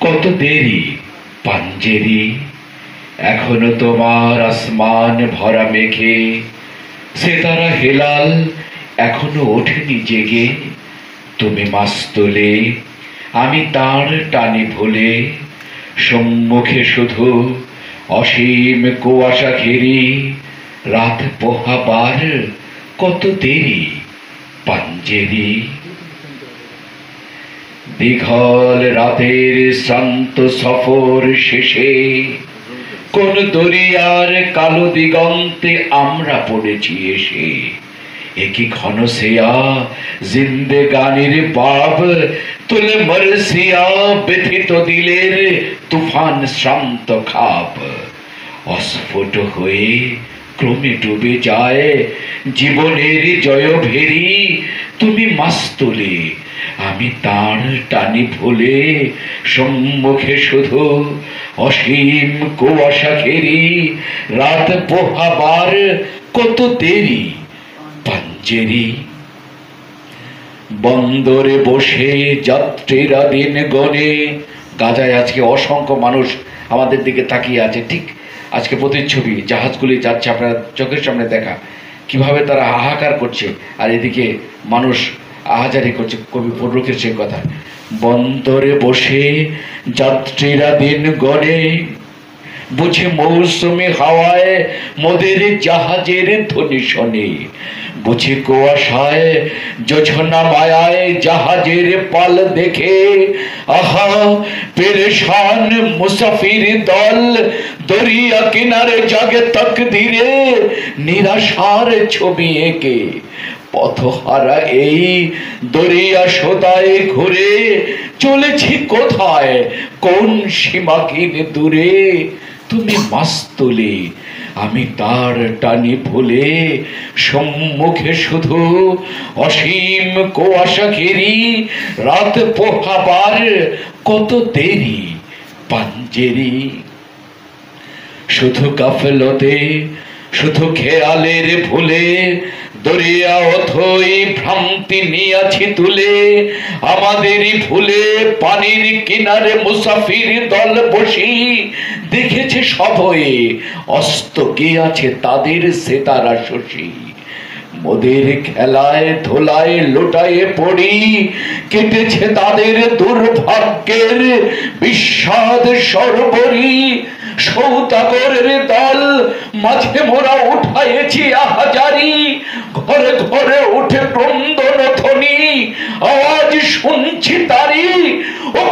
কত দেরি পাঞ্জেরি, এখনো তোমার আসমান ভরা মেঘে সেতারা হেলাল এখনো ওঠেনি জেগে। তুমি মাস্তুলে, আমি তার টানে ভুলে, সম্মুখে শুধু অসীম কুয়াশা ঘেরি। রাত পোহাবার কত দেরি পাঞ্জেরি। দীঘল রাতের শ্রান্ত সফর শেষে কোন দরিয়ার কালো দিগন্তে আমরা পড়েছি এসে। একই ঘন সেয়া জিন্দেগানির বাব তুলে মরসিয়া ব্যথিত দিলের তুফান শ্রান্ত খাপ। অস্ফুট হয়ে ক্রমে ডুবে যায় জীবনের জয় ভেরি। তুমি মাস্তুলে, আমি তার টানি ভুলে, সম্মুখে শুধু অসীম কুয়াশা ঘেরি। রাত পোহাবার কত দেরি পাঞ্জেরি। বন্দরে বসে যাত্রীরা দিন গনে, গাজায় আজকে অসংখ্য মানুষ আমাদের দিকে তাকিয়ে আছে। ঠিক আজকে প্রতিচ্ছবি, জাহাজগুলি যাচ্ছে আপনার চোখের সামনে দেখা, কিভাবে তারা হাহাকার করছে আর এদিকে মানুষ আহাজারি করছে। কবি ফজলুলের সে কথা, বন্দরে বসে যাত্রীরা দিন গনে, বুঝে মৌসুমী হাওয়ায় মোদের জাহাজের ধ্বনি শোনে। বুঝে কুয়াশায় জোছনা মায়ায় জাহাজের পাল দেখে, আহা পেরেশান মুসাফির দল দরিয়া কিনারে জাগে তকদিরে নিরাশার ছবি এঁকে। পথহারা এই দরিয়া সোতায় ঘুরে চলেছি কোথায়, কোন সীমাহীন দূরে। তুমি মাস্তুলে, আমি তার টানি ভুলে, সম্মুখে শুধু অসীম কুয়াশা ঘেরি। রাত পোহাবার কত দেরি পাঞ্জেরি। শুধু গাফলতে, শুধু খেয়ালের ভুলে, দরিয়া অথই ভ্রান্তি নিয়াছি তুলে। আমাদেরই ভুলে পানির কিনারে মুসাফির দল বসি, দেখেছে সভয়ে অস্ত গিয়াছে তাদের সেতারা শশী। মোদের খেলায় ধোলায় লোটায়ে পড়ি, কেটেছে তাদের দুর্ভাগ্যের বিষাদ সর্বরি। সৌদাগরের দল মাঝে মোরা উঠাইছি আহাজারি, ঘরে ঘরে উঠে ক্রন্দন ধ্বনি, আওয়াজ শুনছি তারি।